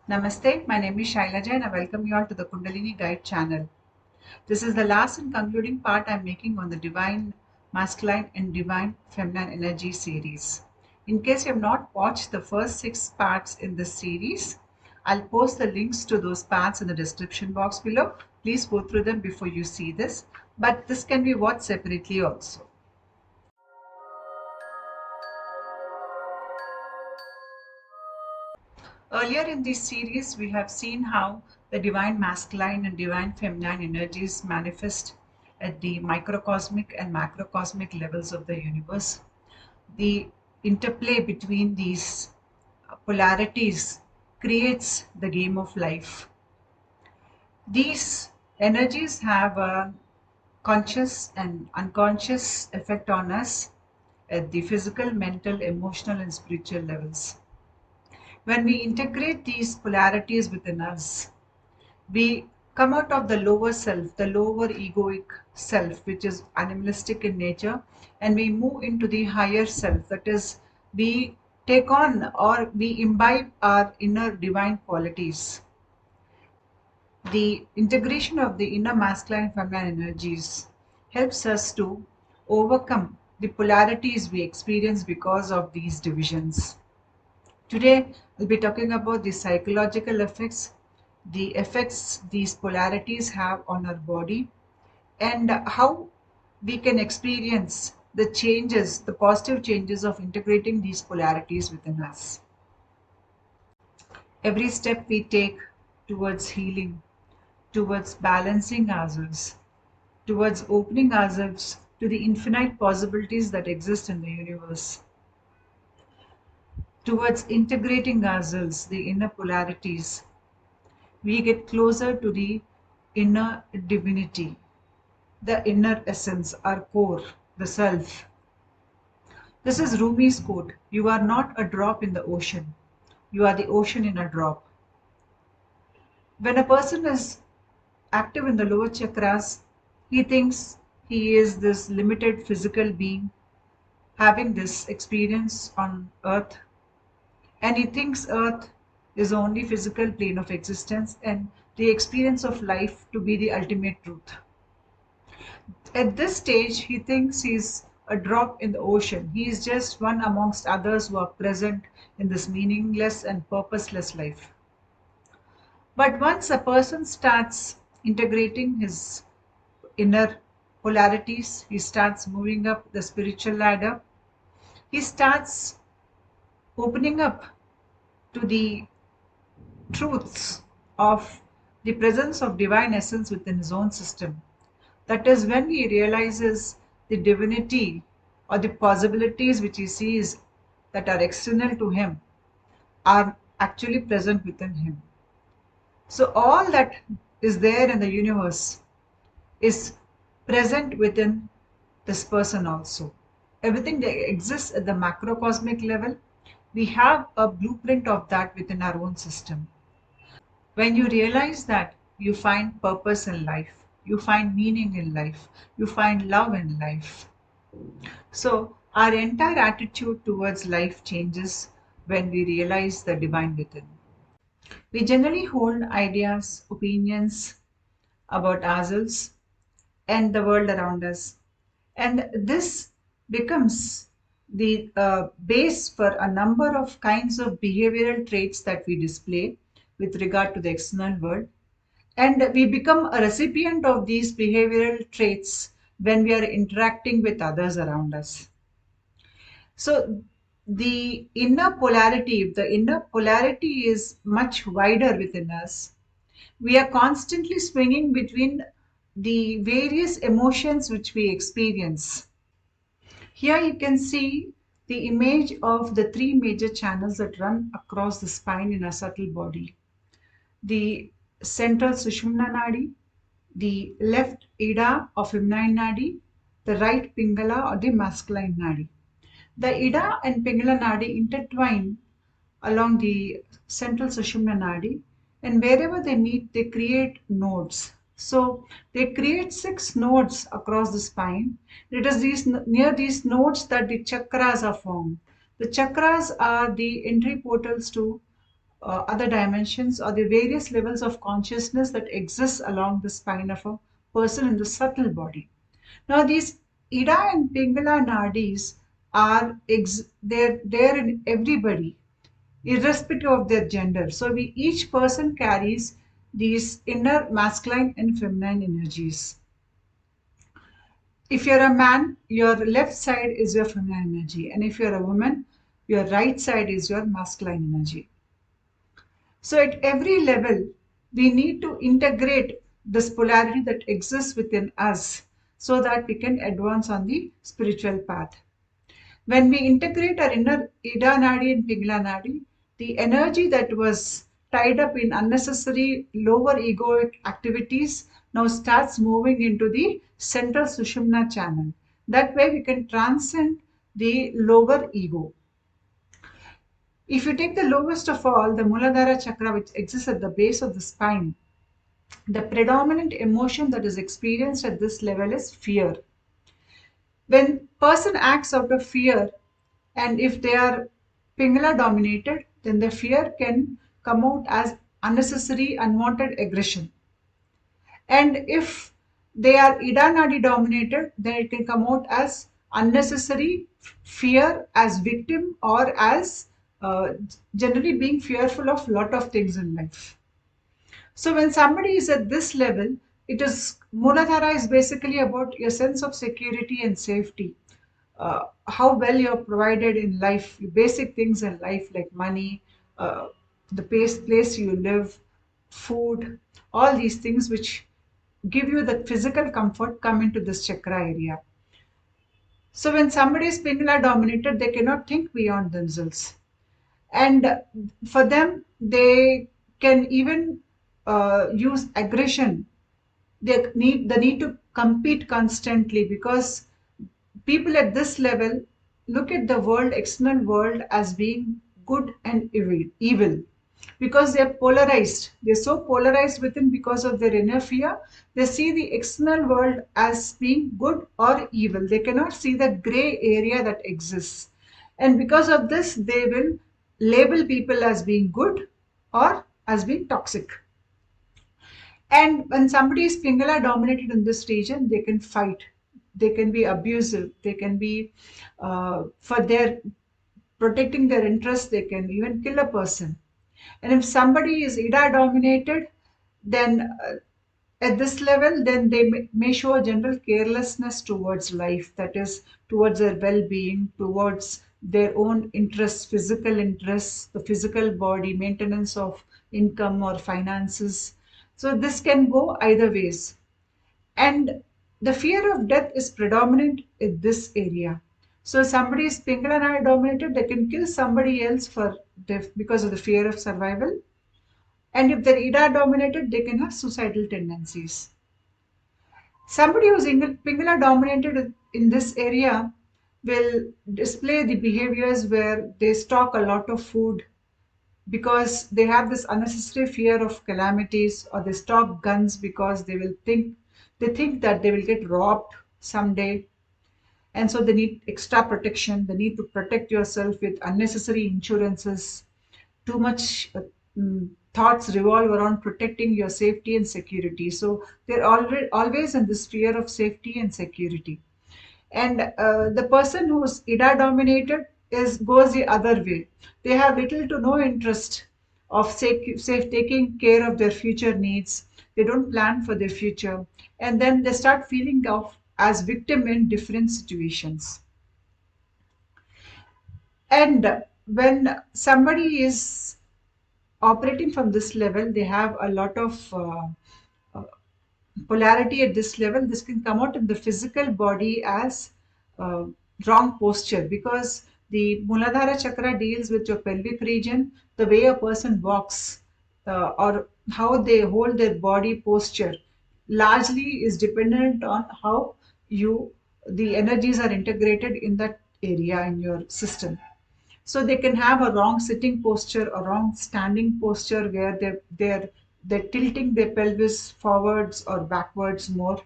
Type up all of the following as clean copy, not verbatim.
Namaste, my name is Shailaja and I welcome you all to the Kundalini Guide channel. This is the last and concluding part I'm making on the Divine Masculine and Divine Feminine Energy series. In case you have not watched the first 6 parts in this series, I'll post the links to those parts in the description box below. Please go through them before you see this, but this can be watched separately also. Earlier in this series, we have seen how the divine masculine and divine feminine energies manifest at the microcosmic and macrocosmic levels of the universe. The interplay between these polarities creates the game of life. These energies have a conscious and unconscious effect on us at the physical, mental, emotional, and spiritual levels. When we integrate these polarities within us, we come out of the lower self, the lower egoic self, which is animalistic in nature, and we move into the higher self, that is, we take on or we imbibe our inner divine qualities. The integration of the inner masculine and feminine energies helps us to overcome the polarities we experience because of these divisions. Today, we'll be talking about the psychological effects, the effects these polarities have on our body, and how we can experience the changes, the positive changes of integrating these polarities within us. Every step we take towards healing, towards balancing ourselves, towards opening ourselves to the infinite possibilities that exist in the universe, towards integrating ourselves, the inner polarities, we get closer to the inner divinity, the inner essence, our core, the self. This is Rumi's quote: "You are not a drop in the ocean, you are the ocean in a drop." When a person is active in the lower chakras, he thinks he is this limited physical being having this experience on earth, and he thinks earth is the only physical plane of existence and the experience of life to be the ultimate truth. At this stage, he thinks he's a drop in the ocean. He is just one amongst others who are present in this meaningless and purposeless life. But once a person starts integrating his inner polarities, he starts moving up the spiritual ladder, he starts opening up to the truths of the presence of divine essence within his own system. That is when he realizes the divinity or the possibilities which he sees that are external to him are actually present within him. So all that is there in the universe is present within this person also. Everything that exists at the macrocosmic level, we have a blueprint of that within our own system. When you realize that, you find purpose in life, you find meaning in life, you find love in life. So, our entire attitude towards life changes when we realize the divine within. We generally hold ideas, opinions about ourselves and the world around us. And this becomes the base for a number of kinds of behavioral traits that we display with regard to the external world. And we become a recipient of these behavioral traits when we are interacting with others around us. So if the inner polarity is much wider within us, we are constantly swinging between the various emotions which we experience. Here you can see the image of the three major channels that run across the spine in a subtle body. The central Sushumna Nadi, the left Ida or feminine Nadi, the right Pingala or the masculine Nadi. The Ida and Pingala Nadi intertwine along the central Sushumna Nadi, and wherever they meet, they create nodes. So they create 6 nodes across the spine. It is near these nodes that the chakras are formed. The chakras are the entry portals to other dimensions, or the various levels of consciousness that exists along the spine of a person in the subtle body. Now, these Ida and Pingala nadis are they're there in everybody, irrespective of their gender. So, each person carries these inner masculine and feminine energies. If you're a man, your left side is your feminine energy, and if you're a woman, your right side is your masculine energy. So, at every level, we need to integrate this polarity that exists within us so that we can advance on the spiritual path. When we integrate our inner Ida Nadi and Pingala Nadi, the energy that was tied up in unnecessary lower egoic activities now starts moving into the central Sushumna channel. That way, we can transcend the lower ego. If you take the lowest of all, the Muladhara chakra, which exists at the base of the spine, the predominant emotion that is experienced at this level is fear. When person acts out of fear, and if they are Pingala dominated, then the fear can come out as unnecessary, unwanted aggression. And if they are Ida Nadi dominated, then it can come out as unnecessary fear as victim, or as uh, generally being fearful of lot of things in life. So when somebody is at this level, it is Muladhara is basically about your sense of security and safety. How well you're provided in life, basic things in life like money, uh, the place you live, food, all these things which give you the physical comfort come into this chakra area. So when somebody is Pingala dominated, they cannot think beyond themselves. And for them, they can even use aggression. They need the need to compete constantly, because people at this level look at the world, external world, as being good and evil, because they're polarized. They're so polarized within because of their inner fear. They see the external world as being good or evil. They cannot see the gray area that exists. And because of this, they will label people as being good or as being toxic. And when somebody is Pingala dominated in this region, they can fight, they can be abusive, they can be for their protecting their interests, they can even kill a person. And if somebody is Ida dominated, then at this level, then they may show a general carelessness towards life, that is, towards their well being, towards their own interests, physical interests, the physical body, maintenance of income or finances. So, this can go either ways. And the fear of death is predominant in this area. So, somebody is Pingala dominated, they can kill somebody else because of the fear of survival. And if they're Ida dominated, they can have suicidal tendencies. Somebody who's Pingala dominated in this area will display the behaviors where they stock a lot of food because they have this unnecessary fear of calamities, or they stock guns because they think that they will get robbed someday, and so they need extra protection. They need to protect yourself with unnecessary insurances. Too much thoughts revolve around protecting your safety and security. So they're already always in this fear of safety and security. And the person who's Ida dominated is goes the other way. They have little to no interest of safe taking care of their future needs. They don't plan for their future, and then they start feeling of as victim in different situations. And when somebody is operating from this level, they have a lot of uh, polarity at this level. This can come out in the physical body as uh, wrong posture, because the Muladhara chakra deals with your pelvic region, the way a person walks, or how they hold their body posture, largely is dependent on how the energies are integrated in that area in your system. So they can have a wrong sitting posture, a wrong standing posture, where they're tilting their pelvis forwards or backwards more.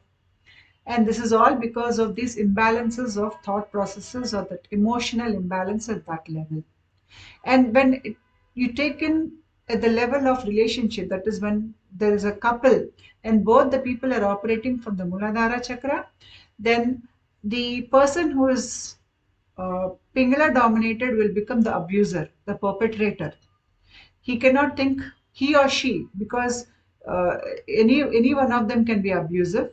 And this is all because of these imbalances of thought processes, or that emotional imbalance at that level. And when you take in at the level of relationship, that is when there is a couple and both the people are operating from the Muladhara chakra, then the person who is Pingala dominated will become the abuser, the perpetrator. He cannot think he or she, because uh, any one of them can be abusive,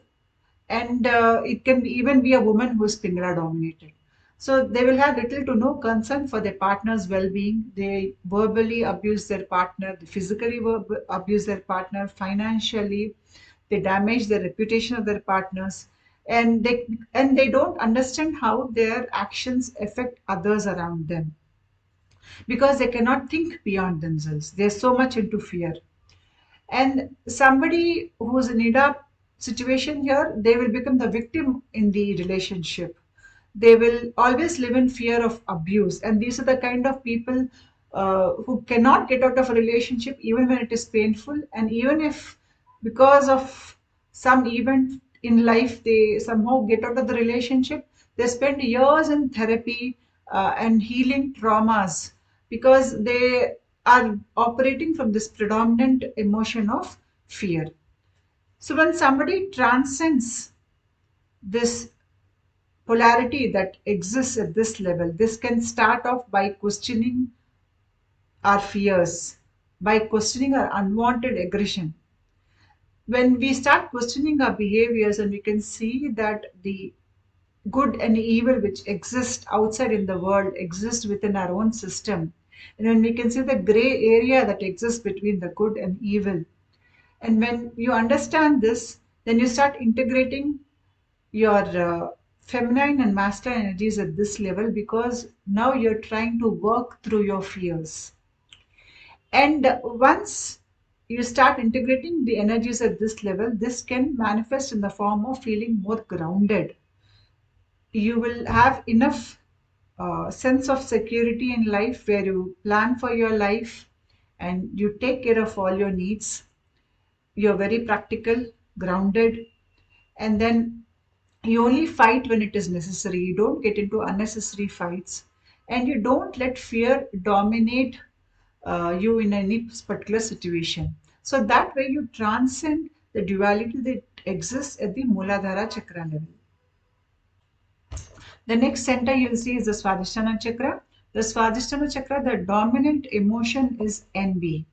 and it can even be a woman who is Pingala dominated. So they will have little to no concern for their partner's well-being. They verbally abuse their partner, they physically abuse their partner, financially. They damage the reputation of their partners, and they don't understand how their actions affect others around them, because they cannot think beyond themselves. They're so much into fear. And somebody who's in ida situation here, they will become the victim in the relationship. They will always live in fear of abuse, and these are the kind of people who cannot get out of a relationship even when it is painful, and even if because of some event in life they somehow get out of the relationship, they spend years in therapy and healing traumas, because they are operating from this predominant emotion of fear. So when somebody transcends this polarity that exists at this level, this can start off by questioning our fears, by questioning our unwanted aggression. When we start questioning our behaviors and we can see that the good and evil which exist outside in the world exist within our own system, and when we can see the gray area that exists between the good and evil, and when you understand this, then you start integrating your feminine and masculine energies at this level, because now you're trying to work through your fears. And once you start integrating the energies at this level, this can manifest in the form of feeling more grounded. You will have enough sense of security in life where you plan for your life and you take care of all your needs. You're very practical, grounded, and then you only fight when it is necessary. You don't get into unnecessary fights, and you don't let fear dominate you in any particular situation. So that way you transcend the duality that exists at the Muladhara chakra level. The next center you'll see is the Swadhisthana chakra. The Swadhisthana chakra, the dominant emotion is envy.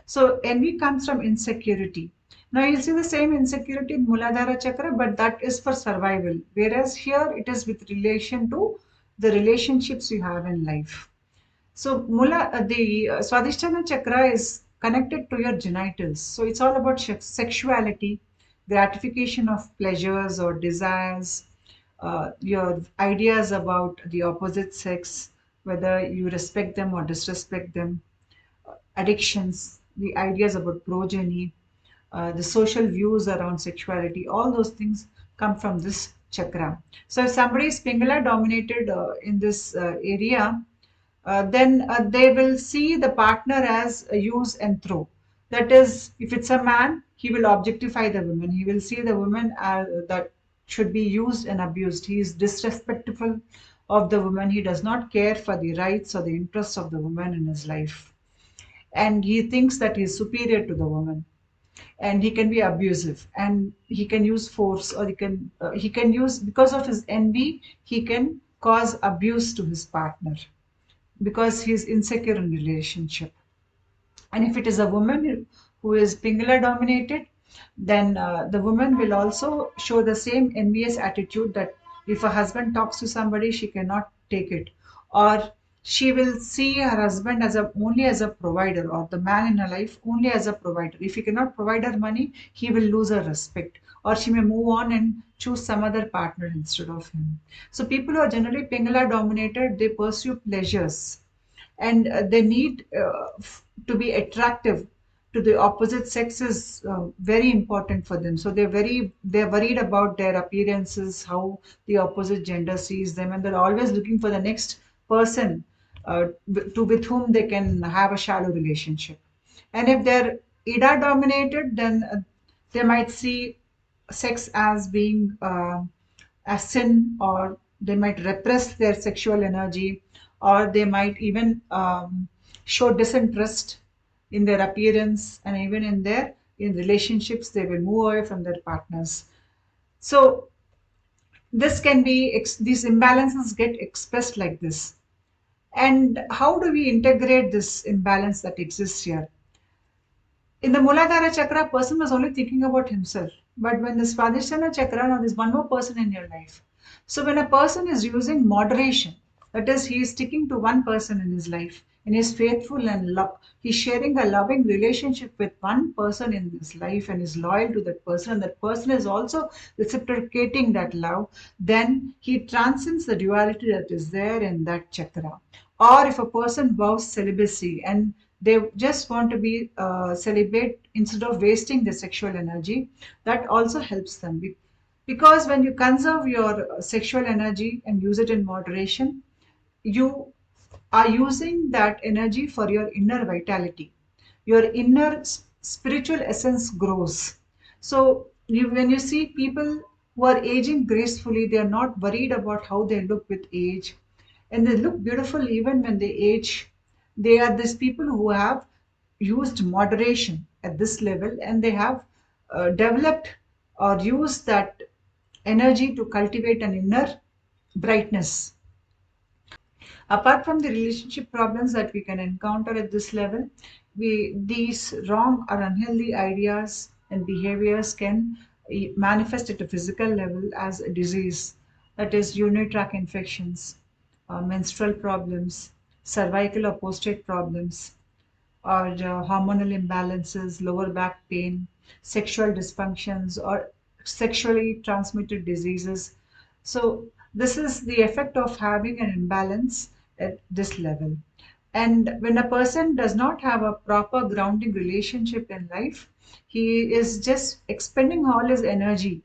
So envy comes from insecurity. Now you'll see the same insecurity in Muladhara chakra, but that is for survival. Whereas here it is with relation to the relationships you have in life. So the Swadhisthana chakra is connected to your genitals. So it's all about sexuality, gratification of pleasures or desires, your ideas about the opposite sex, whether you respect them or disrespect them, addictions, the ideas about progeny, the social views around sexuality, all those things come from this chakra. So if somebody is Pingala dominated in this area, then they will see the partner as a use and throw. That is, if it's a man, he will objectify the woman. He will see the woman as, that should be used and abused. He is disrespectful of the woman. He does not care for the rights or the interests of the woman in his life. And he thinks that he is superior to the woman, and he can be abusive, and he can use force, or he can use, because of his envy, he can cause abuse to his partner because he is insecure in relationship. And if it is a woman who is Pingala dominated, then the woman will also show the same envious attitude, that if a husband talks to somebody, she cannot take it. Or she will see her husband as only as a provider, or the man in her life only as a provider. If he cannot provide her money, he will lose her respect. Or she may move on and choose some other partner instead of him. So people who are generally Pingala dominated, they pursue pleasures, and they need to be attractive to the opposite sex is very important for them. So they're worried about their appearances, how the opposite gender sees them, and they're always looking for the next person with whom they can have a shallow relationship. And if they're ida dominated, then they might see sex as being a sin, or they might repress their sexual energy, or they might even show disinterest in their appearance, and even in relationships, they will move away from their partners. So this can be these imbalances get expressed like this. And how do we integrate this imbalance that exists here? In the Muladhara chakra, person was only thinking about himself. But when the Swadhisthana chakra, now there's one more person in your life. So when a person is using moderation, that is, he is sticking to one person in his life and is faithful and love, he's sharing a loving relationship with one person in his life and is loyal to that person, and that person is also reciprocating that love, then he transcends the duality that is there in that chakra. Or if a person vows celibacy and they just want to be celibate instead of wasting their sexual energy, that also helps them. Because when you conserve your sexual energy and use it in moderation, you are using that energy for your inner vitality. Your inner spiritual essence grows. So when you see people who are aging gracefully, they are not worried about how they look with age, and they look beautiful even when they age. They are these people who have used moderation at this level, and they have developed or used that energy to cultivate an inner brightness. Apart from the relationship problems that we can encounter at this level, these wrong or unhealthy ideas and behaviors can manifest at a physical level as a disease, that is, urinary tract infections, menstrual problems, cervical or prostate problems, or hormonal imbalances, lower back pain, sexual dysfunctions, or sexually transmitted diseases. So, this is the effect of having an imbalance at this level. And when a person does not have a proper grounding relationship in life, he is just expending all his energy,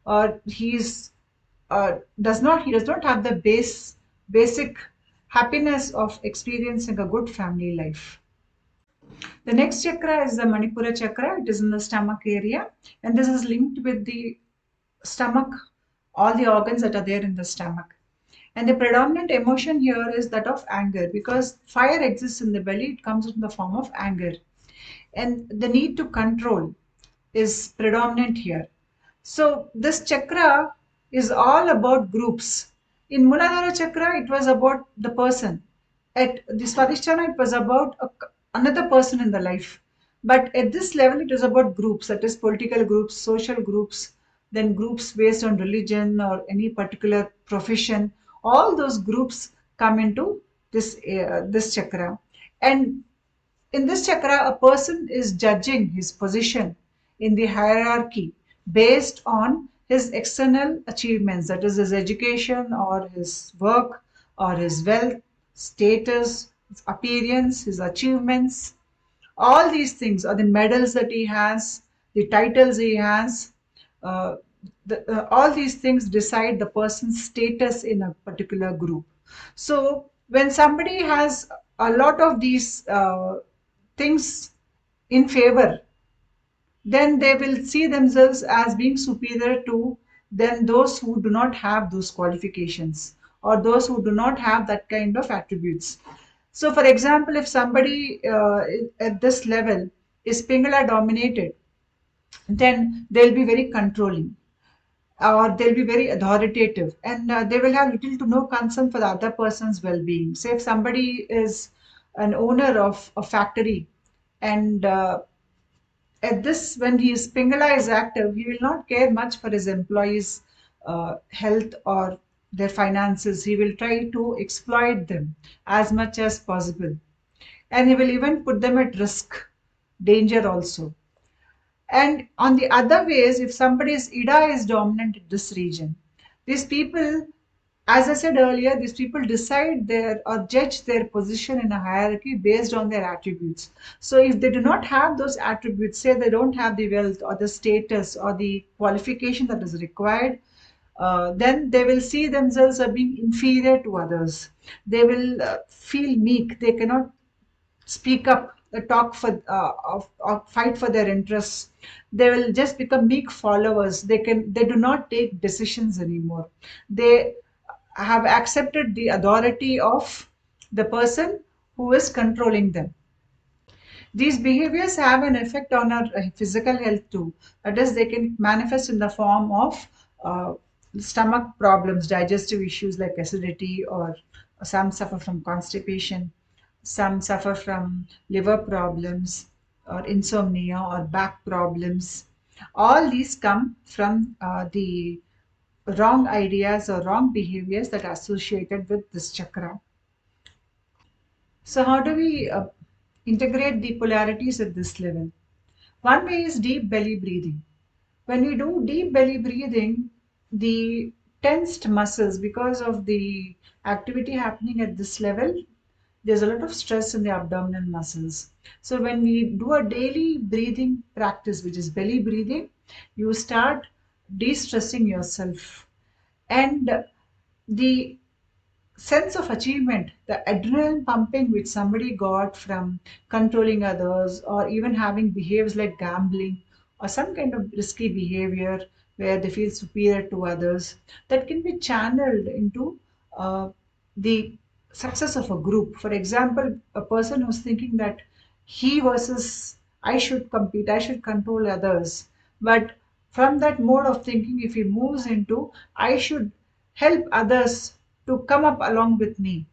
or he does not have the basic happiness of experiencing a good family life. The next chakra is the Manipura chakra. It is in the stomach area, and this is linked with the stomach, all the organs that are there in the stomach. And the predominant emotion here is that of anger, because fire exists in the belly, it comes in the form of anger. And the need to control is predominant here. So this chakra is all about groups. In Muladhara chakra, it was about the person. At the Swadhisthana, it was about another person in the life. But at this level, it is about groups, that is, political groups, social groups, then groups based on religion or any particular profession. All those groups come into this chakra. And in this chakra, a person is judging his position in the hierarchy based on his external achievements, that is, his education or his work or his wealth, status, his appearance, his achievements. All these things are the medals that he has, the titles he has. Uh, all these things decide the person's status in a particular group. So when somebody has a lot of these things in favor, then they will see themselves as being superior to than those who do not have those qualifications, or those who do not have that kind of attributes. So, for example, if somebody at this level is Pingala dominated, then they'll be very controlling, or they'll be very authoritative, and they will have little to no concern for the other person's well-being. Say if somebody is an owner of a factory, and at this, when his Pingala is active, he will not care much for his employees' health or their finances. He will try to exploit them as much as possible. And he will even put them at risk, danger also. And on the other ways, if somebody's Ida is dominant in this region, these people, as I said earlier, these people decide their or judge their position in a hierarchy based on their attributes. So if they do not have those attributes, say they don't have the wealth or the status or the qualification that is required, then they will see themselves as being inferior to others. They will feel meek. They cannot speak up, talk for, or fight for their interests. They will just become meek followers. They do not take decisions anymore. They have accepted the authority of the person who is controlling them. These behaviors have an effect on our physical health too. That is, they can manifest in the form of uh, stomach problems, digestive issues like acidity, or some suffer from constipation, some suffer from liver problems, or insomnia, or back problems. All these come from the wrong ideas or wrong behaviors that are associated with this chakra. So, how do we integrate the polarities at this level? One way is deep belly breathing. When we do deep belly breathing, the tensed muscles, because of the activity happening at this level, there's a lot of stress in the abdominal muscles. So, when we do a daily breathing practice, which is belly breathing, you start de stressing yourself. And the sense of achievement, the adrenaline pumping which somebody got from controlling others, or even having behaves like gambling or some kind of risky behavior where they feel superior to others, that can be channeled into the success of a group. For example, a person who's thinking that he versus I should compete, I should control others. But from that mode of thinking, if he moves into I should help others to come up along with me,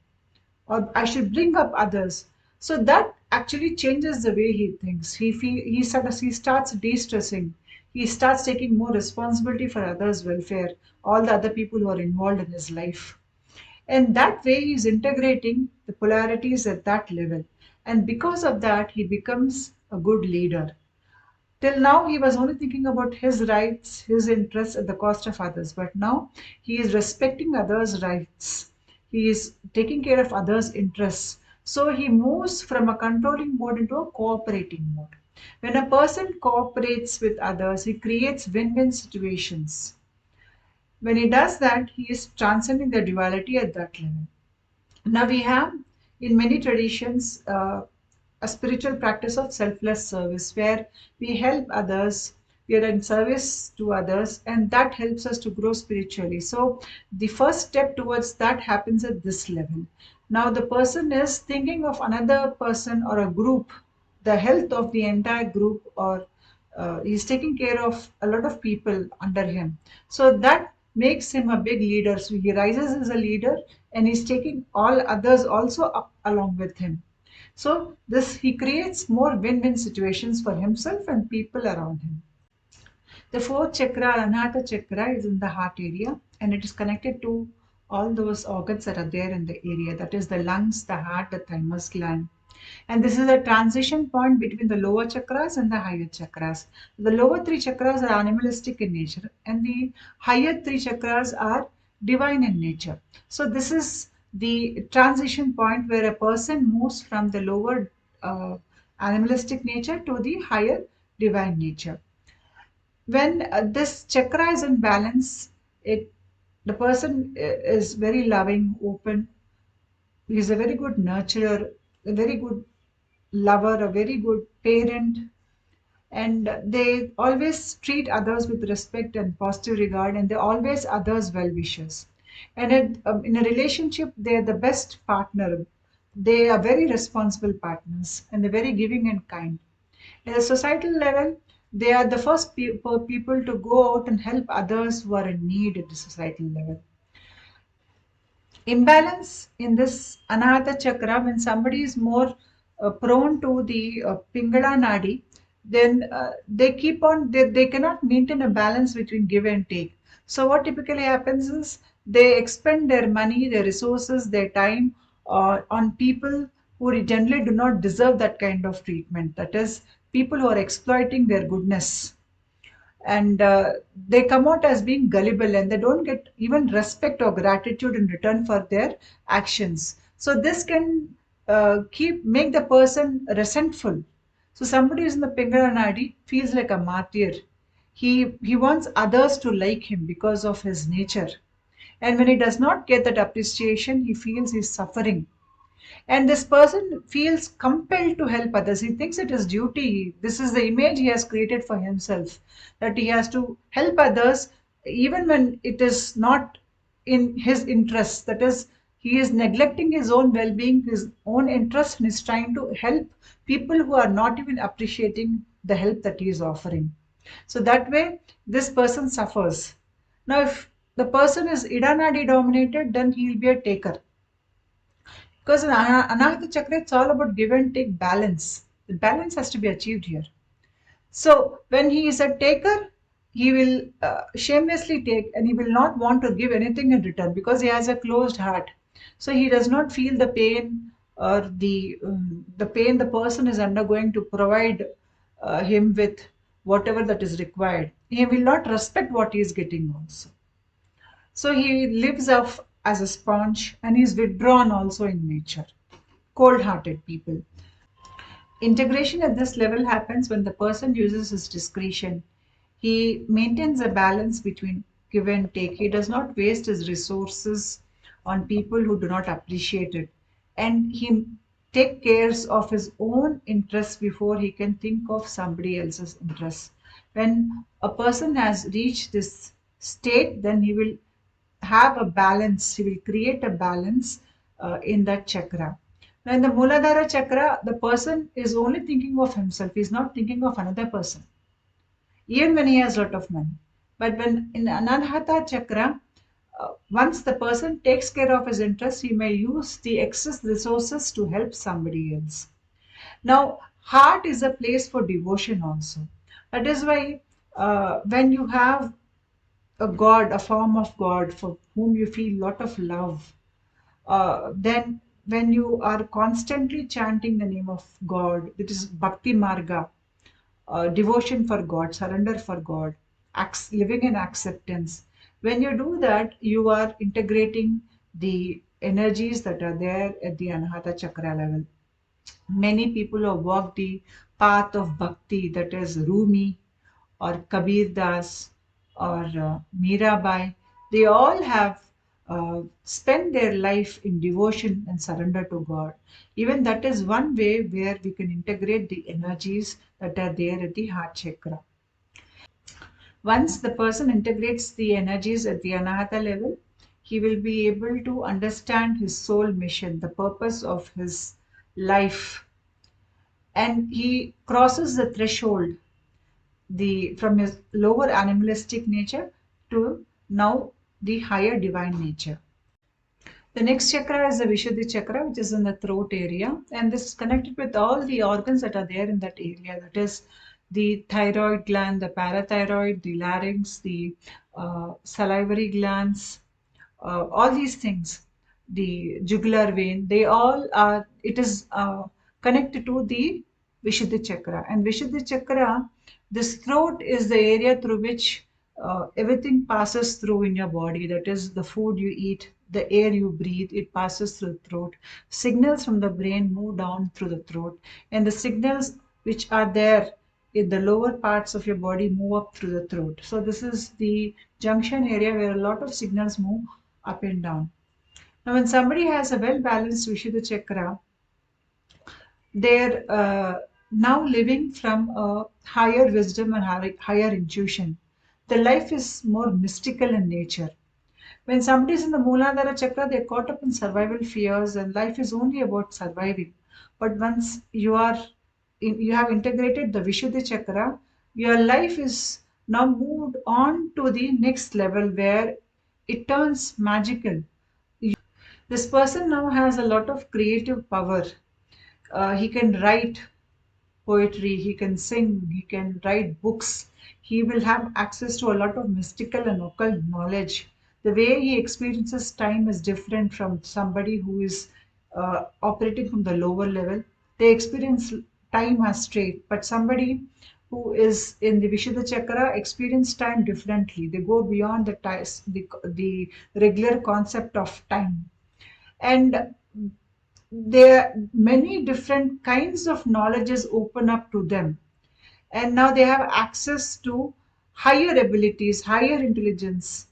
or I should bring up others. So that actually changes the way he thinks. He starts de-stressing. He starts taking more responsibility for others' welfare, all the other people who are involved in his life. And that way he's integrating the polarities at that level. And because of that, he becomes a good leader. Till now, he was only thinking about his rights, his interests at the cost of others. But now he is respecting others' rights. He is taking care of others' interests. So he moves from a controlling mode into a cooperating mode. When a person cooperates with others, he creates win win situations. When he does that, he is transcending the duality at that level. Now we have in many traditions a spiritual practice of selfless service where we help others, we are in service to others, and that helps us to grow spiritually. So the first step towards that happens at this level. Now the person is thinking of another person or a group, the health of the entire group, or he's taking care of a lot of people under him. So that makes him a big leader. So he rises as a leader and he's taking all others also up along with him. So this he creates more win-win situations for himself and people around him. The fourth chakra, Anahata chakra, is in the heart area and it is connected to all those organs that are there in the area. That is the lungs, the heart, the thymus gland. And this is a transition point between the lower chakras and the higher chakras. The lower three chakras are animalistic in nature, and the higher three chakras are divine in nature. So, this is the transition point where a person moves from the lower animalistic nature to the higher divine nature. When this chakra is in balance, it the person is very loving, open. He's a very good nurturer, a very good lover, a very good parent, and they always treat others with respect and positive regard, and they always others well wishers. And in a relationship, they are the best partner. They are very responsible partners, and they're very giving and kind. At a societal level, they are the first people to go out and help others who are in need at the societal level. Imbalance in this anahata chakra, when somebody is more prone to the pingala nadi, then they keep on they cannot maintain a balance between give and take. So what typically happens is they expend their money, their resources, their time on people who generally do not deserve that kind of treatment, that is people who are exploiting their goodness, and they come out as being gullible and they don't get even respect or gratitude in return for their actions. So this can keep make the person resentful. So somebody who's in the Pingala Nadi feels like a martyr. He wants others to like him because of his nature, and when he does not get that appreciation, he feels he's suffering, and this person feels compelled to help others. He thinks it is duty. This is the image he has created for himself, that he has to help others even when it is not in his interest. That is, He is neglecting his own well being, his own interest, and is trying to help people who are not even appreciating the help that he is offering. So that way, this person suffers. Now, if the person is Idanadi dominated, then he will be a taker. Because in Anahata Chakra, it's all about give and take balance. The balance has to be achieved here. So when he is a taker, he will shamelessly take and he will not want to give anything in return because he has a closed heart. So he does not feel the pain or the pain the person is undergoing to provide him with whatever that is required. He will not respect what he is getting also. So he lives off as a sponge and he is withdrawn also in nature. Cold hearted people. Integration at this level happens when the person uses his discretion. He maintains a balance between give and take. He does not waste his resources on people who do not appreciate it. And he take cares of his own interests before he can think of somebody else's interests. When a person has reached this state, then he will have a balance, he will create a balance in that chakra. Now, in the Muladhara chakra, the person is only thinking of himself, he's not thinking of another person, even when he has a lot of money. But when in Anahata chakra, once the person takes care of his interests, he may use the excess resources to help somebody else. Now, heart is a place for devotion also. That is why when you have a god, a form of god for whom you feel lot of love, then when you are constantly chanting the name of God, it is bhakti marga, devotion for God, surrender for God, living in acceptance. When you do that, you are integrating the energies that are there at the Anahata Chakra level. Many people have walked the path of bhakti, that is Rumi or Kabir Das or Mirabai. They all have spent their life in devotion and surrender to God. Even that is one way where we can integrate the energies that are there at the heart chakra. Once the person integrates the energies at the Anahata level, he will be able to understand his soul mission, the purpose of his life, and he crosses the threshold the from his lower animalistic nature to now the higher divine nature. The next chakra is the Vishuddhi chakra, which is in the throat area, and this is connected with all the organs that are there in that area. That is the thyroid gland, the parathyroid, the larynx, the salivary glands, all these things, the jugular vein, they all are, it is connected to the Vishuddhi chakra. And Vishuddhi chakra, this throat is the area through which everything passes through in your body. That is the food you eat, the air you breathe, it passes through the throat. Signals from the brain move down through the throat. And the signals which are there in the lower parts of your body move up through the throat. So this is the junction area where a lot of signals move up and down. Now, when somebody has a well balanced Vishuddha chakra, they're now living from a higher wisdom and higher intuition. The life is more mystical in nature. When somebody is in the Mooladhara chakra, they're caught up in survival fears, and life is only about surviving. But once you have integrated the Vishuddhi chakra, your life is now moved on to the next level where it turns magical. This person now has a lot of creative power. He can write poetry, he can sing, he can write books. He will have access to a lot of mystical and occult knowledge. The way he experiences time is different from somebody who is operating from the lower level. They experience time as straight, but somebody who is in the Vishuddha Chakra experience time differently. They go beyond the regular concept of time. And there are many different kinds of knowledges open up to them, and now they have access to higher abilities, higher intelligence.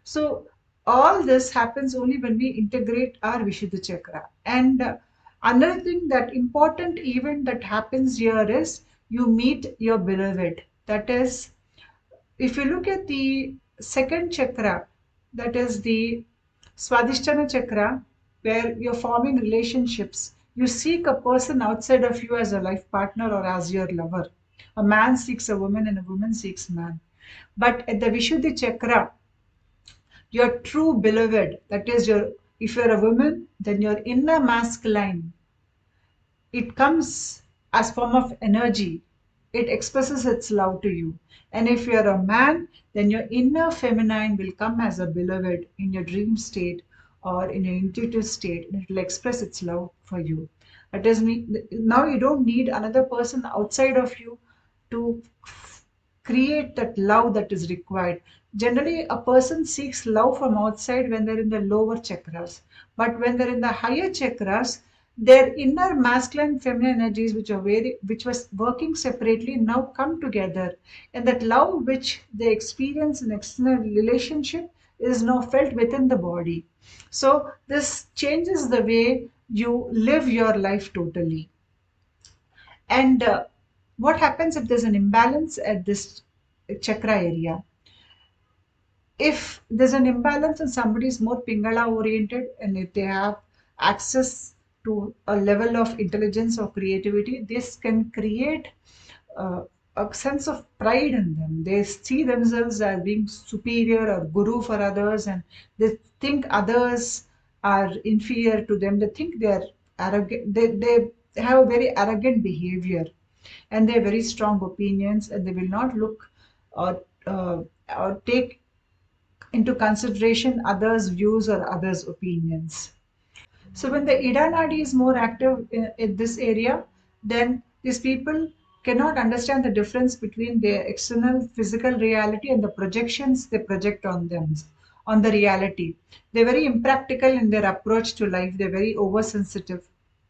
So all this happens only when we integrate our Vishuddha chakra. And another thing, that important event that happens here is you meet your beloved. That is, if you look at the second chakra, that is the Swadhisthana chakra, where you're forming relationships. You seek a person outside of you as a life partner or as your lover. A man seeks a woman and a woman seeks man. But at the Vishuddhi chakra, your true beloved, that is your, if you're a woman, then your inner masculine, it comes as form of energy. It expresses its love to you. And if you're a man, then your inner feminine will come as a beloved in your dream state or in your intuitive state, and it will express its love for you. That is me. Now you don't need another person outside of you to create that love that is required. Generally, a person seeks love from outside when they're in the lower chakras. But when they're in the higher chakras, their inner masculine and feminine energies, which was working separately, now come together. And that love which they experience in external relationship is now felt within the body. So this changes the way you live your life totally. And what happens if there's an imbalance at this chakra area? If there's an imbalance and somebody is more Pingala oriented, and if they have access to a level of intelligence or creativity, this can create uh, a sense of pride in them. They see themselves as being superior or guru for others, and they think others are inferior to them. They think they are arrogant. They have a very arrogant behavior, and they have very strong opinions, and they will not look or or take into consideration others' views or others' opinions. So when the Ida Nadi is more active in this area, then these people cannot understand the difference between their external physical reality and the projections they project on them, on the reality. They're very impractical in their approach to life. They're very oversensitive,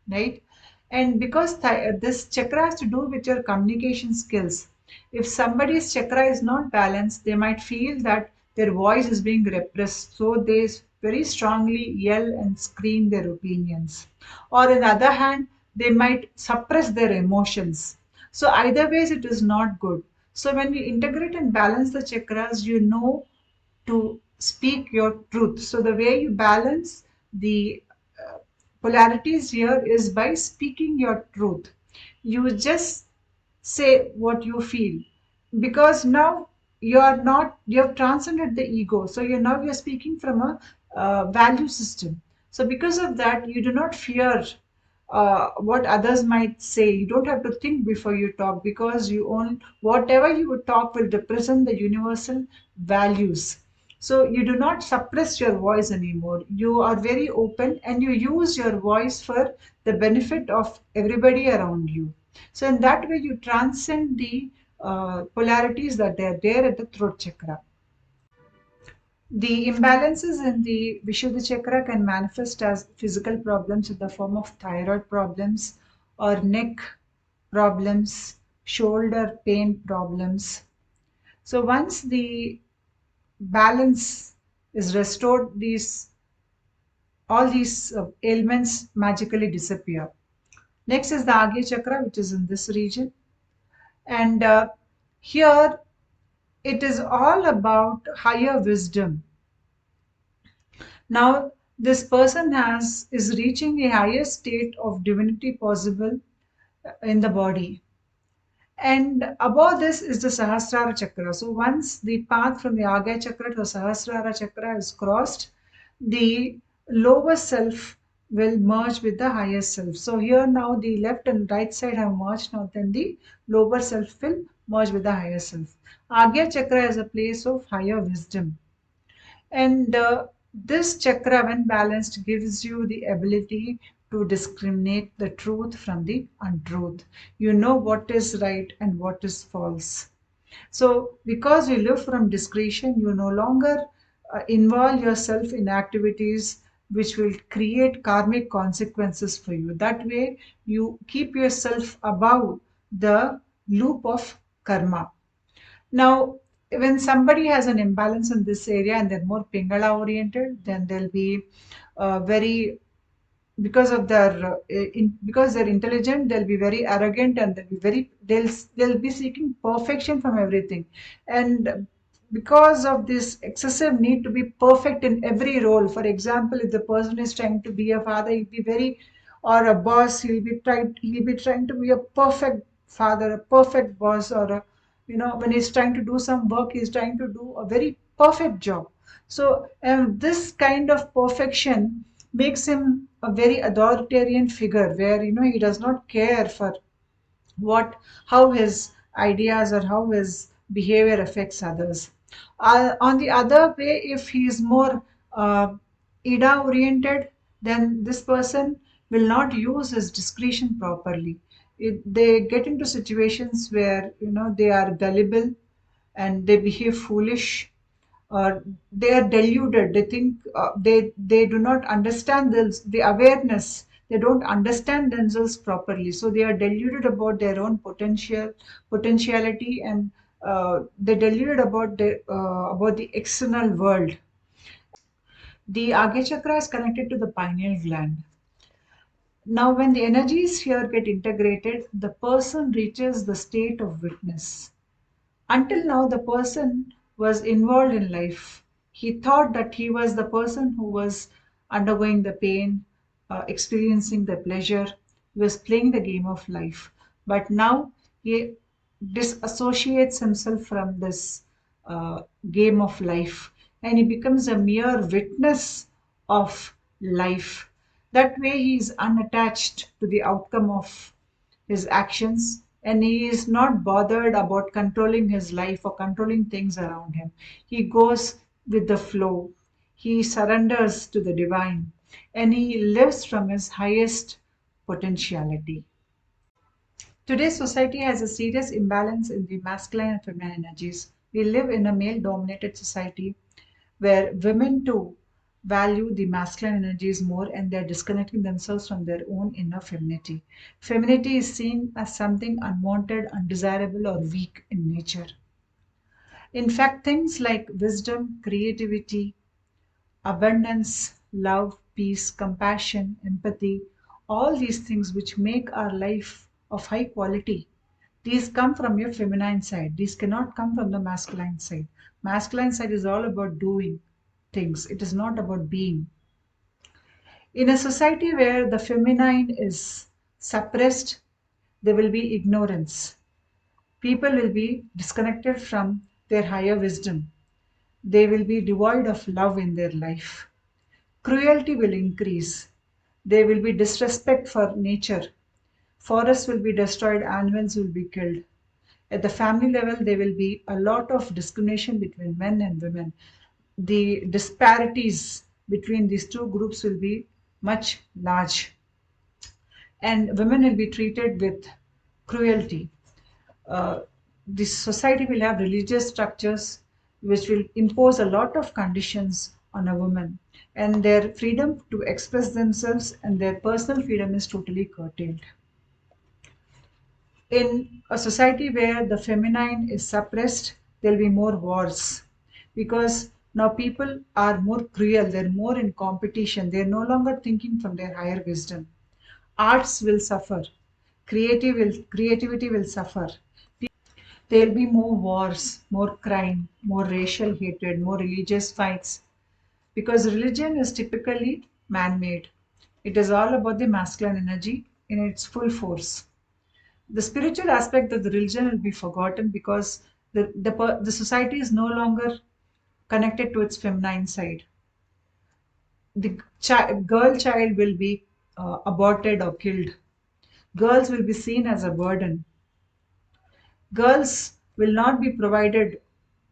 right? And because this chakra has to do with your communication skills. If somebody's chakra is not balanced, they might feel that their voice is being repressed. So they very strongly yell and scream their opinions. Or on the other hand, they might suppress their emotions. So either ways, it is not good. So when we integrate and balance the chakras, you know to speak your truth. So the way you balance the polarities here is by speaking your truth. You just say what you feel, because now you have transcended the ego, so you're speaking from a value system. So because of that, you do not fear what others might say. You don't have to think before you talk, because you own whatever you would talk will represent the universal values. So you do not suppress your voice anymore. You are very open, and you use your voice for the benefit of everybody around you. So in that way, you transcend the polarities that they are there at the throat chakra. The imbalances in the Vishuddha chakra can manifest as physical problems in the form of thyroid problems or neck problems, shoulder pain problems. So once the balance is restored, these all these ailments magically disappear. Next is the Agya chakra, which is in this region, and here it is all about higher wisdom. Now, this person has is reaching the highest state of divinity possible in the body. And above this is the Sahasrara chakra. So once the path from the Agya chakra to the Sahasrara chakra is crossed, the lower self will merge with the higher self. So here now the left and right side have merged. Now then the lower self will merge with the higher self. Agya chakra is a place of higher wisdom. And this chakra, when balanced, gives you the ability to discriminate the truth from the untruth. You know what is right and what is false. So, because you live from discretion, you no longer involve yourself in activities which will create karmic consequences for you. That way, you keep yourself above the loop of karma. Now, when somebody has an imbalance in this area and they're more Pingala oriented, then they'll be very, because of their because they're intelligent, they'll be very arrogant, and they'll be seeking perfection from everything. And because of this excessive need to be perfect in every role. For example, if the person is trying to be a father, he'll be very, or a boss, he'll be trying to be a perfect father, a perfect boss, or a, when he's trying to do some work, he's trying to do a very perfect job. So this kind of perfection makes him a very authoritarian figure, where he does not care for what how his ideas or how his behavior affects others. On the other way, if he is more ida oriented, then this person will not use his discretion properly. They get into situations where they are gullible and they behave foolish, or they are deluded. They think they do not understand the awareness. They don't understand themselves properly, so they are deluded about their own potentiality, and they're deluded about the external world. The Agya chakra is connected to the pineal gland. Now, when the energies here get integrated, the person reaches the state of witness. Until now, the person was involved in life. He thought that he was the person who was undergoing the pain, experiencing the pleasure. He was playing the game of life. But now he disassociates himself from this game of life, and he becomes a mere witness of life. That way, he is unattached to the outcome of his actions, and he is not bothered about controlling his life or controlling things around him. He goes with the flow, he surrenders to the divine, and he lives from his highest potentiality. Today's society has a serious imbalance in the masculine and feminine energies. We live in a male dominated society where women too value the masculine energies more, and they're disconnecting themselves from their own inner femininity. Femininity is seen as something unwanted, undesirable, or weak in nature. In fact, things like wisdom, creativity, abundance, love, peace, compassion, empathy, all these things which make our life of high quality, these come from your feminine side. These cannot come from the masculine side. Masculine side is all about doing things, it is not about being. In a society where the feminine is suppressed, there will be ignorance. People will be disconnected from their higher wisdom. They will be devoid of love in their life. Cruelty will increase. There will be disrespect for nature. Forests will be destroyed, animals will be killed. At the family level, there will be a lot of discrimination between men and women. The disparities between these two groups will be much large, and women will be treated with cruelty. Uh, this society will have religious structures which will impose a lot of conditions on a woman, and their freedom to express themselves and their personal freedom is totally curtailed. In a society where the feminine is suppressed, there'll be more wars, because now people are more cruel, they're more in competition, they're no longer thinking from their higher wisdom. Arts will suffer, creativity will suffer. There'll be more wars, more crime, more racial hatred, more religious fights, because religion is typically man made. It is all about the masculine energy in its full force. The spiritual aspect of the religion will be forgotten, because the society is no longer connected to its feminine side. The girl child will be aborted or killed. Girls will be seen as a burden. Girls will not be provided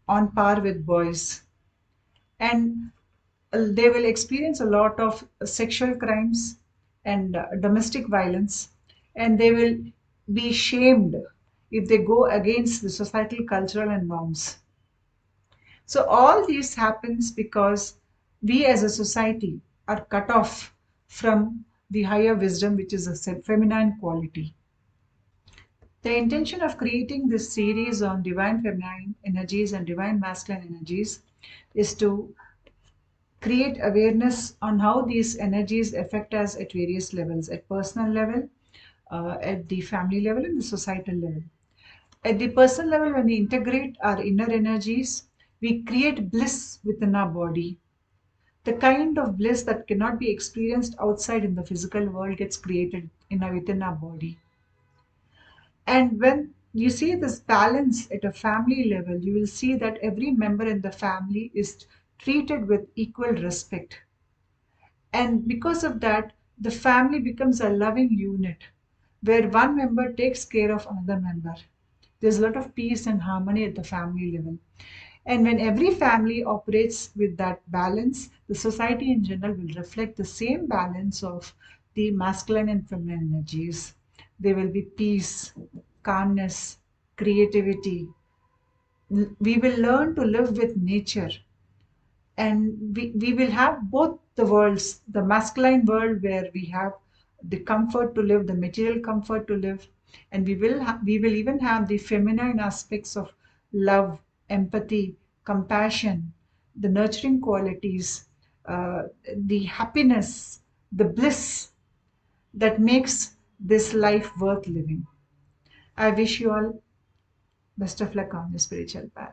on par with boys, and they will experience a lot of sexual crimes and domestic violence, and they will be shamed if they go against the societal cultural and norms. So all this happens because we as a society are cut off from the higher wisdom, which is a feminine quality. The intention of creating this series on divine feminine energies and divine masculine energies is to create awareness on how these energies affect us at various levels, at personal level, at the family level, and the societal level. At the personal level, when we integrate our inner energies, We create bliss within our body. The kind of bliss that cannot be experienced outside in the physical world gets created within our body. And when you see this balance at a family level, you will see that every member in the family is treated with equal respect. And because of that, the family becomes a loving unit where one member takes care of another member. There's a lot of peace and harmony at the family level. And when every family operates with that balance, the society in general will reflect the same balance of the masculine and feminine energies. There will be peace, calmness, creativity. We will learn to live with nature, and we will have both the worlds, the masculine world where we have the comfort to live, the material comfort to live, and we will even have the feminine aspects of love, empathy, compassion, the nurturing qualities, the happiness, the bliss that makes this life worth living. I wish you all best of luck on your spiritual path.